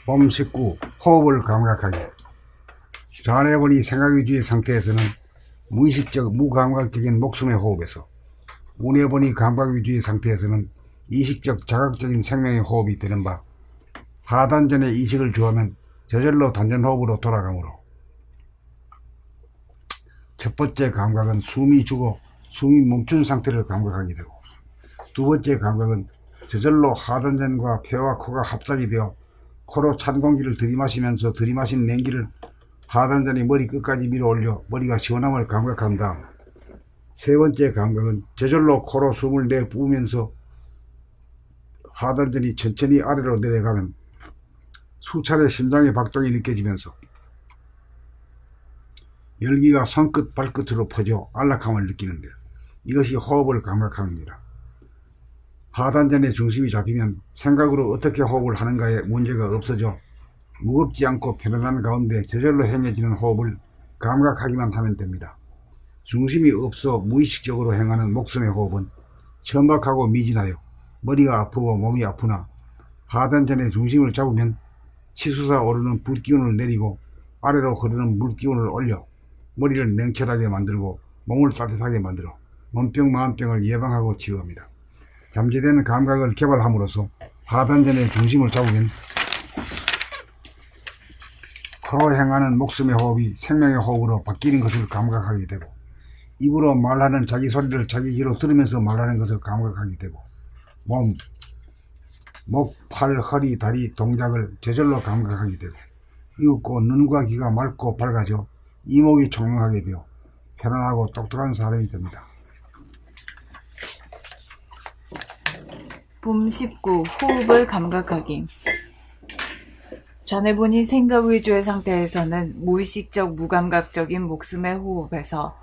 몸 식구, 호흡을 감각하기. 좌뇌본이 생각 위주의 상태에서는 무의식적, 무감각적인 목숨의 호흡에서, 우뇌본이 감각 위주의 상태에서는 이식적, 자각적인 생명의 호흡이 되는 바, 하단전에 이식을 주하면 저절로 단전호흡으로 돌아가므로, 첫 번째 감각은 숨이 죽어 숨이 멈춘 상태를 감각하게 되고, 두 번째 감각은 저절로 하단전과 폐와 코가 합작이 되어 코로 찬 공기를 들이마시면서 들이마신 냉기를 하단전이 머리 끝까지 밀어 올려 머리가 시원함을 감각한 다음, 세 번째 감각은 저절로 코로 숨을 내뿜으면서 하단전이 천천히 아래로 내려가면 수차례 심장의 박동이 느껴지면서 열기가 손끝 발끝으로 퍼져 안락함을 느끼는데, 이것이 호흡을 감각함입니다. 하단전의 중심이 잡히면 생각으로 어떻게 호흡을 하는가에 문제가 없어져 무겁지 않고 편안한 가운데 저절로 행해지는 호흡을 감각하기만 하면 됩니다. 중심이 없어 무의식적으로 행하는 목숨의 호흡은 천박하고 미진하여 머리가 아프고 몸이 아프나, 하단전의 중심을 잡으면 치솟아 오르는 불기운을 내리고 아래로 흐르는 물기운을 올려 머리를 냉철하게 만들고 몸을 따뜻하게 만들어 몸병 마음병을 예방하고 치유합니다. 잠재된 감각을 개발함으로써 하단전의 중심을 잡으면 코로 행하는 목숨의 호흡이 생명의 호흡으로 바뀌는 것을 감각하게 되고, 입으로 말하는 자기 소리를 자기 귀로 들으면서 말하는 것을 감각하게 되고, 몸, 목, 팔, 허리, 다리 동작을 저절로 감각하게 되고, 이윽고 눈과 귀가 맑고 밝아져 이목이 총명하게 되어 편안하고 똑똑한 사람이 됩니다. 봄 19. 호흡을 감각하기. 좌뇌본이 생각 위주의 상태에서는 무의식적 무감각적인 목숨의 호흡에서,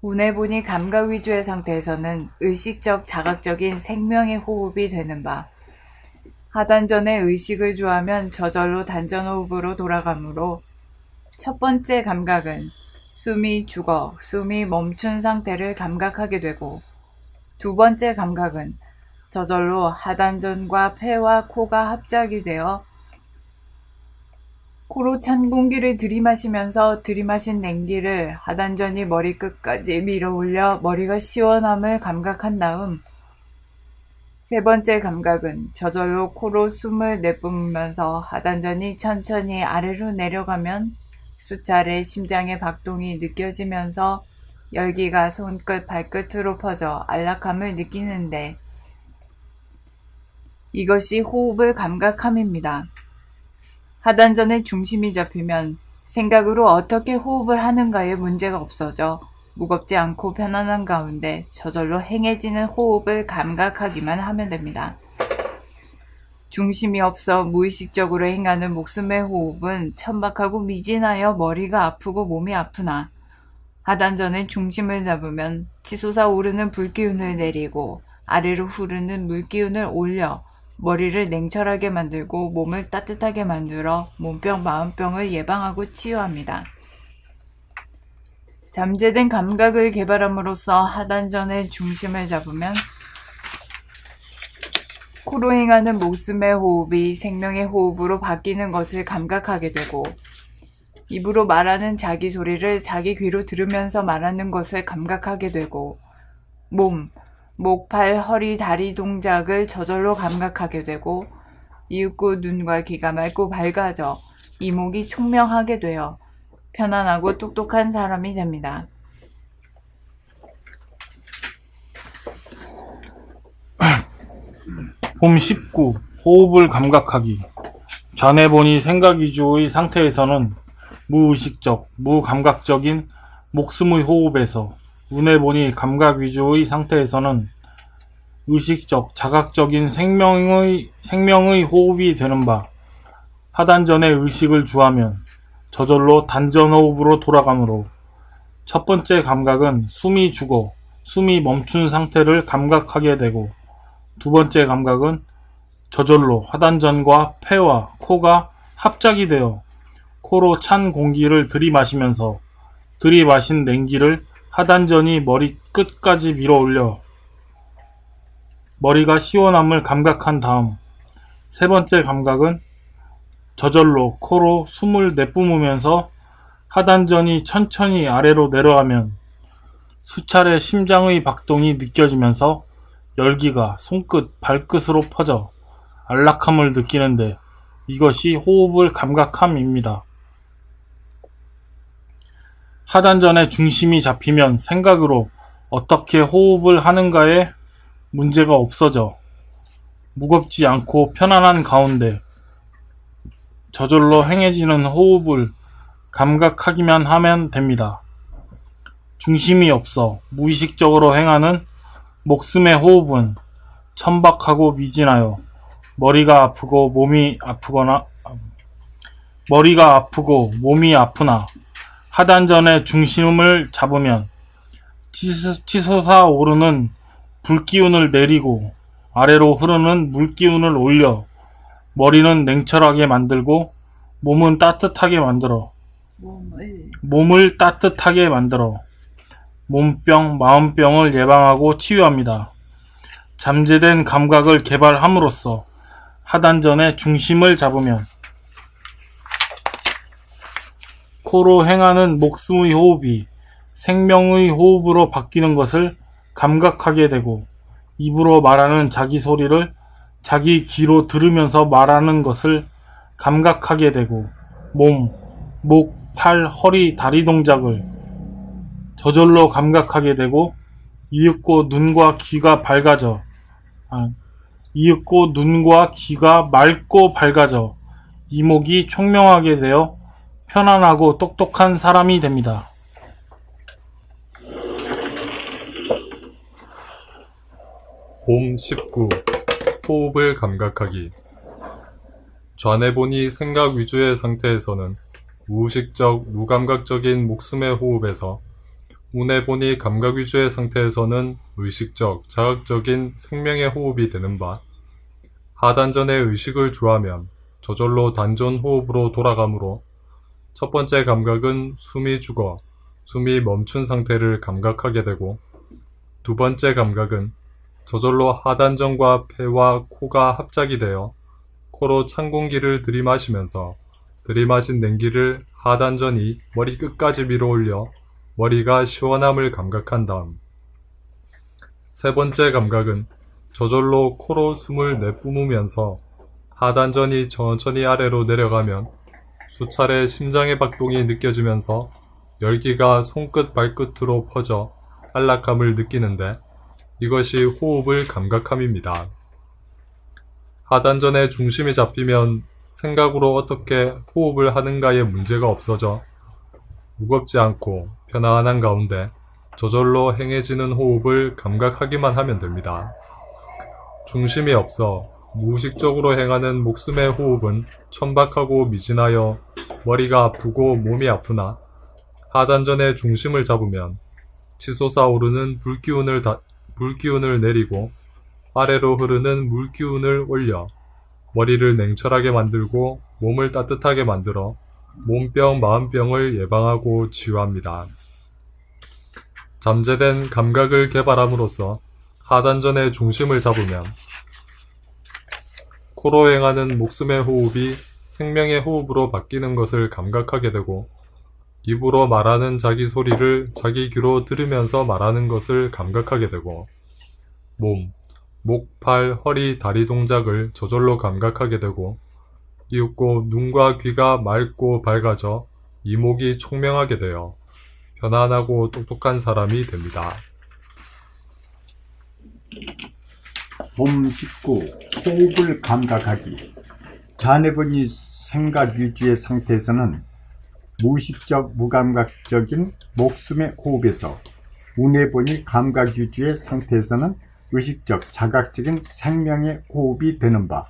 우뇌본이 감각 위주의 상태에서는 의식적 자각적인 생명의 호흡이 되는 바, 하단전에 의식을 주하면 저절로 단전호흡으로 돌아가므로, 첫 번째 감각은 숨이 죽어 숨이 멈춘 상태를 감각하게 되고, 두 번째 감각은 저절로 하단전과 폐와 코가 합작이 되어 코로 찬 공기를 들이마시면서 들이마신 냉기를 하단전이 머리 끝까지 밀어 올려 머리가 시원함을 감각한 다음, 세 번째 감각은 저절로 코로 숨을 내뿜으면서 하단전이 천천히 아래로 내려가면 수차례 심장의 박동이 느껴지면서 열기가 손끝 발끝으로 퍼져 안락함을 느끼는데, 이것이 호흡을 감각함입니다. 하단전의 중심이 잡히면 생각으로 어떻게 호흡을 하는가에 문제가 없어져 무겁지 않고 편안한 가운데 저절로 행해지는 호흡을 감각하기만 하면 됩니다. 중심이 없어 무의식적으로 행하는 목숨의 호흡은 천박하고 미진하여 머리가 아프고 몸이 아프나, 하단전의 중심을 잡으면 치솟아 오르는 불기운을 내리고 아래로 흐르는 물기운을 올려 머리를 냉철하게 만들고 몸을 따뜻하게 만들어 몸병 마음병을 예방하고 치유합니다. 잠재된 감각을 개발함으로써 하단전의 중심을 잡으면 코로 행하는 목숨의 호흡이 생명의 호흡으로 바뀌는 것을 감각하게 되고, 입으로 말하는 자기 소리를 자기 귀로 들으면서 말하는 것을 감각하게 되고, 몸, 목, 팔, 허리, 다리 동작을 저절로 감각하게 되고, 이윽고 눈과 귀가 맑고 밝아져 이목이 총명하게 되어 편안하고 똑똑한 사람이 됩니다. 봄 19. 호흡을 감각하기. 좌뇌본이 생각 위주의 상태에서는 무의식적, 무감각적인 목숨의 호흡에서, 우뇌본이 감각 위주의 상태에서는 의식적, 자각적인 생명의 호흡이 되는 바, 하단전에 의식을 주하면 저절로 단전호흡으로 돌아가므로, 첫 번째 감각은 숨이 죽어 숨이 멈춘 상태를 감각하게 되고, 두 번째 감각은 저절로 하단전과 폐와 코가 합작이 되어 코로 찬 공기를 들이마시면서 들이마신 냉기를 하단전이 머리 끝까지 밀어 올려 머리가 시원함을 감각한 다음, 세 번째 감각은 저절로 코로 숨을 내뿜으면서 하단전이 천천히 아래로 내려가면 수차례 심장의 박동이 느껴지면서 열기가 손끝, 발끝으로 퍼져 안락함을 느끼는데 이것이 호흡을 감각함입니다. 하단전의 중심이 잡히면 생각으로 어떻게 호흡을 하는가에 문제가 없어져 무겁지 않고 편안한 가운데 저절로 행해지는 호흡을 감각하기만 하면 됩니다. 중심이 없어 무의식적으로 행하는 목숨의 호흡은 천박하고 미진하여 머리가 아프고 몸이 아프나 하단전의 중심을 잡으면 치솟아 오르는 불기운을 내리고 아래로 흐르는 물기운을 올려 머리는 냉철하게 만들고 몸을 따뜻하게 만들어 몸병, 마음병을 예방하고 치유합니다. 잠재된 감각을 개발함으로써 하단전의 중심을 잡으면 코로 행하는 목숨의 호흡이 생명의 호흡으로 바뀌는 것을 감각하게 되고 입으로 말하는 자기 소리를 자기 귀로 들으면서 말하는 것을 감각하게 되고 몸, 목, 팔, 허리, 다리 동작을 저절로 감각하게 되고 이윽고 눈과 귀가 맑고 밝아져 이목이 총명하게 되어 편안하고 똑똑한 사람이 됩니다. 홈 19. 호흡을 감각하기. 좌뇌본이 생각 위주의 상태에서는 무의식적, 무감각적인 목숨의 호흡에서 우뇌본이 감각 위주의 상태에서는 의식적, 자극적인 생명의 호흡이 되는 바, 하단전에 의식을 주하면 저절로 단전 호흡으로 돌아가므로 첫 번째 감각은 숨이 죽어 숨이 멈춘 상태를 감각하게 되고 두 번째 감각은 저절로 하단전과 폐와 코가 합작이 되어 코로 찬 공기를 들이마시면서 들이마신 냉기를 하단전이 머리 끝까지 밀어 올려 머리가 시원함을 감각한 다음 세 번째 감각은 저절로 코로 숨을 내뿜으면서 하단전이 천천히 아래로 내려가면 수차례 심장의 박동이 느껴지면서 열기가 손끝 발끝으로 퍼져 안락함을 느끼는데 이것이 호흡을 감각함입니다. 하단전의 중심이 잡히면 생각으로 어떻게 호흡을 하는가에 문제가 없어져 무겁지 않고 편안한 가운데 저절로 행해지는 호흡을 감각하기만 하면 됩니다. 중심이 없어 무의식적으로 행하는 목숨의 호흡은 천박하고 미진하여 머리가 아프고 몸이 아프나 하단전의 중심을 잡으면 치솟아 오르는 불기운을 내리고 아래로 흐르는 물기운을 올려 머리를 냉철하게 만들고 몸을 따뜻하게 만들어 몸병, 마음병을 예방하고 치유합니다. 잠재된 감각을 개발함으로써 하단전의 중심을 잡으면 코로 행하는 목숨의 호흡이 생명의 호흡으로 바뀌는 것을 감각하게 되고 입으로 말하는 자기 소리를 자기 귀로 들으면서 말하는 것을 감각하게 되고 몸, 목, 팔, 허리, 다리 동작을 저절로 감각하게 되고 이윽고 눈과 귀가 맑고 밝아져 이목이 총명하게 되어 편안하고 똑똑한 사람이 됩니다. 홈 19. 호흡을 감각하기. 좌뇌본이 생각 위주의 상태에서는 무의식적, 무감각적인 목숨의 호흡에서 우뇌본이 감각 위주의 상태에서는 의식적, 자각적인 생명의 호흡이 되는 바,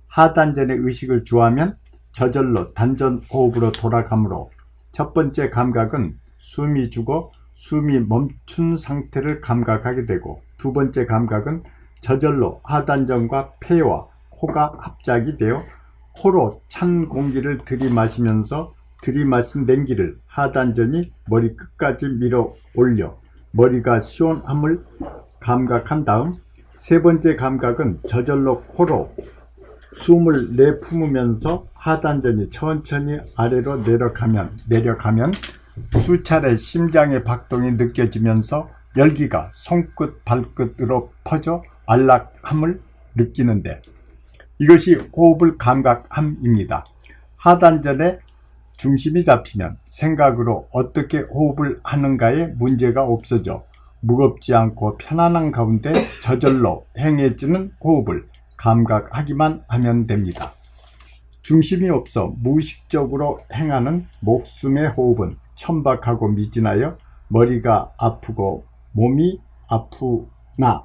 하단전에 의식을 주하면 저절로 단전 호흡으로 돌아가므로 첫 번째 감각은 숨이 죽어 숨이 멈춘 상태를 감각하게 되고 두 번째 감각은 저절로 하단전과 폐와 코가 합작이 되어 코로 찬 공기를 들이마시면서 들이마신 냉기를 하단전이 머리 끝까지 밀어 올려 머리가 시원함을 감각한 다음 세 번째 감각은 저절로 코로 숨을 내뿜으면서 하단전이 천천히 아래로 내려가면 수차례 심장의 박동이 느껴지면서 열기가 손끝 발끝으로 퍼져 안락함을 느끼는데 이것이 호흡을 감각함입니다. 하단전에 중심이 잡히면 생각으로 어떻게 호흡을 하는가에 문제가 없어져 무겁지 않고 편안한 가운데 저절로 행해지는 호흡을 감각하기만 하면 됩니다. 중심이 없어 무의식적으로 행하는 목숨의 호흡은 천박하고 미진하여 머리가 아프고 몸이 아프나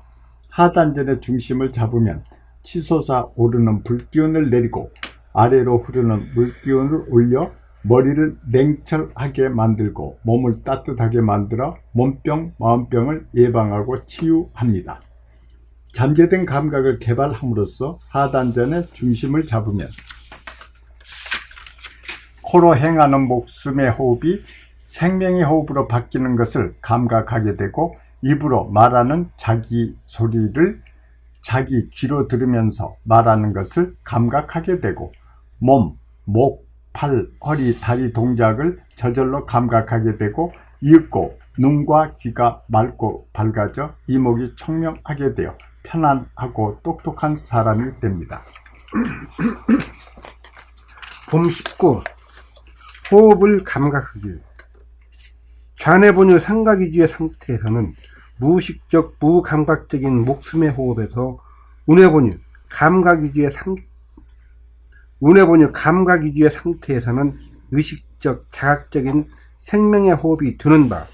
하단전의 중심을 잡으면 치솟아 오르는 불기운을 내리고 아래로 흐르는 물기운을 올려 머리를 냉철하게 만들고 몸을 따뜻하게 만들어 몸병, 마음병을 예방하고 치유합니다. 잠재된 감각을 개발함으로써 하단전의 중심을 잡으면 코로 행하는 목숨의 호흡이 생명의 호흡으로 바뀌는 것을 감각하게 되고 입으로 말하는 자기 소리를 자기 귀로 들으면서 말하는 것을 감각하게 되고 몸, 목, 팔, 허리, 다리 동작을 저절로 감각하게 되고 이윽고 눈과 귀가 맑고 밝아져 이목이 총명하게 되어 편안하고 똑똑한 사람이 됩니다. 봄 19. 호흡을 감각하기. 좌뇌본유 삼각위주의 상태에서는 무의식적 무감각적인 목숨의 호흡에서 우뇌본유 감각위주의 상태에서는 의식적 자각적인 생명의 호흡이 되는 바,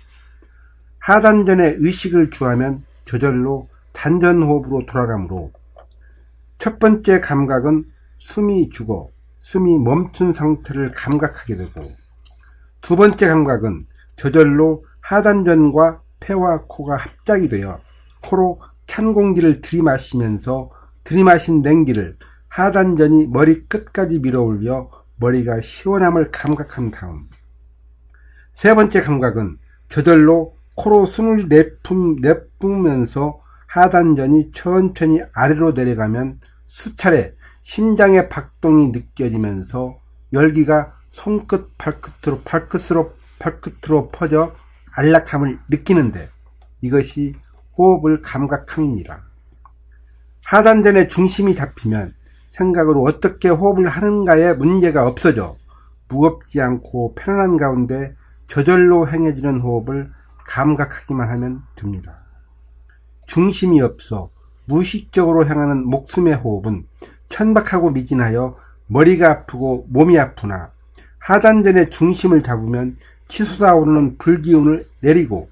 하단전에 의식을 주하면 저절로 단전호흡으로 돌아가므로 첫 번째 감각은 숨이 죽어 숨이 멈춘 상태를 감각하게 되고 두 번째 감각은 저절로 하단전과 폐와 코가 합작이 되어 코로 찬 공기를 들이마시면서 들이마신 냉기를 하단전이 머리 끝까지 밀어올려 머리가 시원함을 감각한 다음 세 번째 감각은 저절로 코로 숨을 내뿜으면서 하단전이 천천히 아래로 내려가면 수차례 심장의 박동이 느껴지면서 열기가 손끝 발끝으로 퍼져 안락함을 느끼는데 이것이 호흡을 감각함입니다. 하단전의 중심이 잡히면 생각으로 어떻게 호흡을 하는가에 문제가 없어져 무겁지 않고 편안한 가운데 저절로 행해지는 호흡을 감각하기만 하면 됩니다. 중심이 없어 무의식적으로 향하는 목숨의 호흡은 천박하고 미진하여 머리가 아프고 몸이 아프나 하단전의 중심을 잡으면 치솟아오르는 불기운을 내리고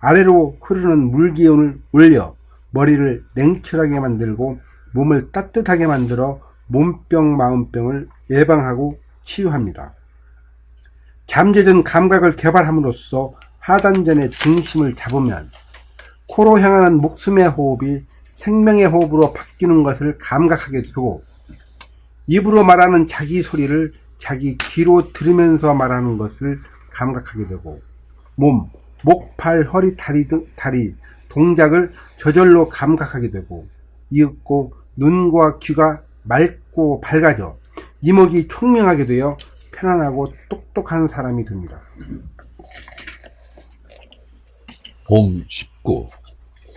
아래로 흐르는 물기운을 올려 머리를 냉철하게 만들고 몸을 따뜻하게 만들어 몸병, 마음병을 예방하고 치유합니다. 잠재된 감각을 개발함으로써 하단전의 중심을 잡으면 코로 향하는 목숨의 호흡이 생명의 호흡으로 바뀌는 것을 감각하게 되고 입으로 말하는 자기 소리를 자기 귀로 들으면서 말하는 것을 감각하게 되고 몸, 목, 팔, 허리, 다리 동작을 저절로 감각하게 되고 이윽고 눈과 귀가 맑고 밝아져 이목이 총명하게 되어 편안하고 똑똑한 사람이 됩니다. 봄 19.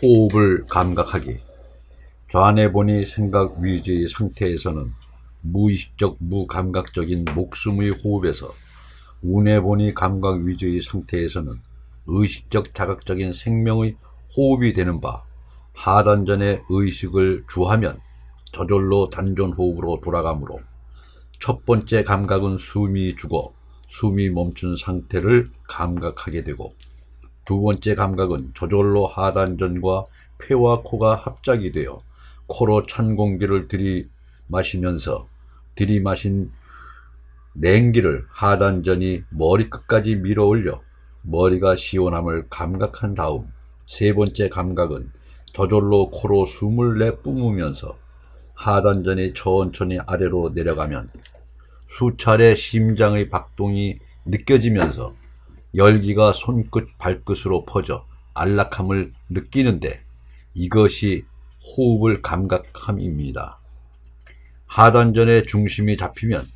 호흡을 감각하기. 좌뇌본이 생각 위주의 상태에서는 무의식적 무감각적인 목숨의 호흡에서 우뇌본이 감각 위주의 상태에서는 의식적 자각적인 생명의 호흡이 되는 바, 하단전에 의식을 주하면 저절로 단전호흡으로 돌아가므로 첫 번째 감각은 숨이 죽어 숨이 멈춘 상태를 감각하게 되고 두 번째 감각은 저절로 하단전과 폐와 코가 합작이 되어 코로 찬 공기를 들이마시면서 들이마신 냉기를 하단전이 머리끝까지 밀어올려 머리가 시원함을 감각한 다음 세 번째 감각은 저절로 코로 숨을 내뿜으면서 하단전이 천천히 아래로 내려가면 수차례 심장의 박동이 느껴지면서 열기가 손끝 발끝으로 퍼져 안락함을 느끼는데 이것이 호흡을 감각함입니다. 하단전의 중심이 잡히면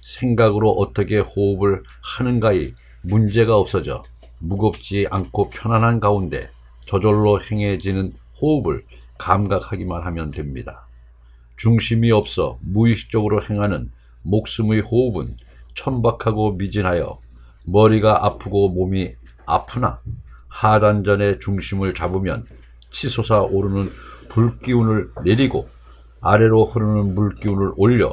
생각으로 어떻게 호흡을 하는가에 문제가 없어져 무겁지 않고 편안한 가운데 저절로 행해지는 호흡을 감각하기만 하면 됩니다. 중심이 없어 무의식적으로 행하는 목숨의 호흡은 천박하고 미진하여 머리가 아프고 몸이 아프나 하단전의 중심을 잡으면 치솟아 오르는 불기운을 내리고 아래로 흐르는 물기운을 올려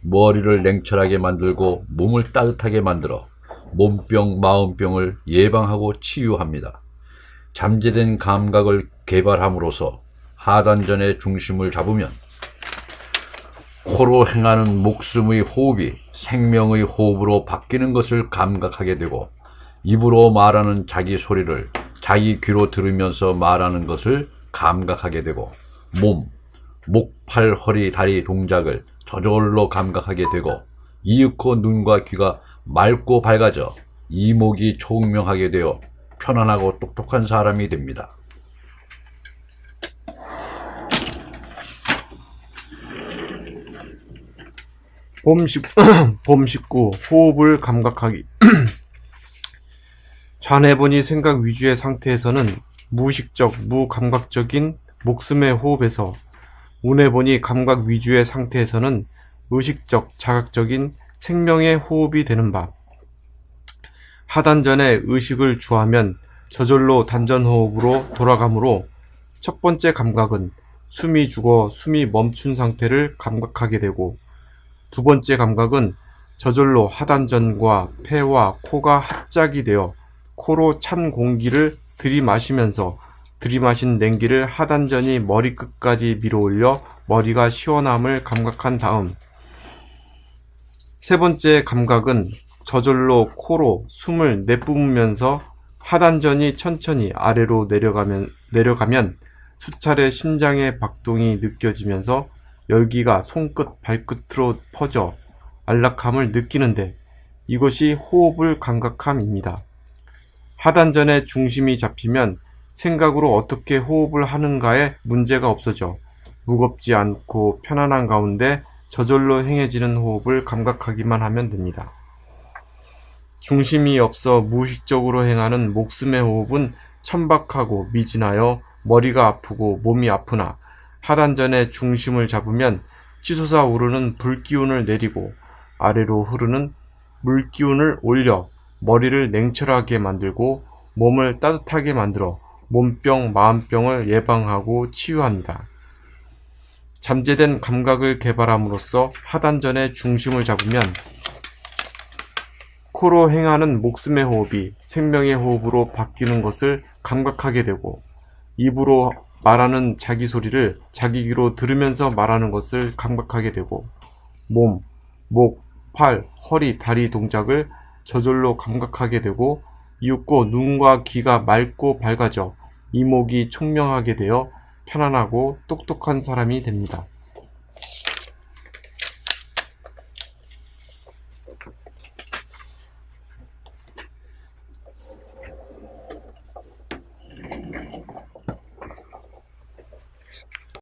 머리를 냉철하게 만들고 몸을 따뜻하게 만들어 몸병, 마음병을 예방하고 치유합니다. 잠재된 감각을 개발함으로써 하단전의 중심을 잡으면 코로 행하는 목숨의 호흡이 생명의 호흡으로 바뀌는 것을 감각하게 되고 입으로 말하는 자기 소리를 자기 귀로 들으면서 말하는 것을 감각하게 되고 몸, 목, 팔, 허리, 다리 동작을 저절로 감각하게 되고 이윽고 눈과 귀가 맑고 밝아져 이목이 총명하게 되어 편안하고 똑똑한 사람이 됩니다. 봄 19. 호흡을 감각하기. 좌뇌본이 생각 위주의 상태에서는 무의식적, 무감각적인 목숨의 호흡에서 우뇌본이 감각 위주의 상태에서는 의식적, 자각적인 생명의 호흡이 되는 바. 하단전에 의식을 주하면 저절로 단전호흡으로 돌아가므로 첫 번째 감각은 숨이 죽어 숨이 멈춘 상태를 감각하게 되고 두 번째 감각은 저절로 하단전과 폐와 코가 합작이 되어 코로 찬 공기를 들이마시면서 들이마신 냉기를 하단전이 머리끝까지 밀어올려 머리가 시원함을 감각한 다음 세 번째 감각은 저절로 코로 숨을 내뿜으면서 하단전이 천천히 아래로 내려가면 수차례 심장의 박동이 느껴지면서 열기가 손끝 발끝으로 퍼져 안락함을 느끼는데 이것이 호흡을 감각함입니다. 하단전의 중심이 잡히면 생각으로 어떻게 호흡을 하는가에 문제가 없어져 무겁지 않고 편안한 가운데 저절로 행해지는 호흡을 감각하기만 하면 됩니다. 중심이 없어 무의식적으로 행하는 목숨의 호흡은 천박하고 미진하여 머리가 아프고 몸이 아프나 하단전의 중심을 잡으면 치솟아 오르는 불기운을 내리고 아래로 흐르는 물기운을 올려 머리를 냉철하게 만들고 몸을 따뜻하게 만들어 몸병, 마음병을 예방하고 치유합니다. 잠재된 감각을 개발함으로써 하단전의 중심을 잡으면 코로 행하는 목숨의 호흡이 생명의 호흡으로 바뀌는 것을 감각하게 되고 입으로 말하는 자기 소리를 자기 귀로 들으면서 말하는 것을 감각하게 되고 몸, 목, 팔, 허리, 다리 동작을 저절로 감각하게 되고 이윽고 눈과 귀가 맑고 밝아져 이목이 총명하게 되어 편안하고 똑똑한 사람이 됩니다.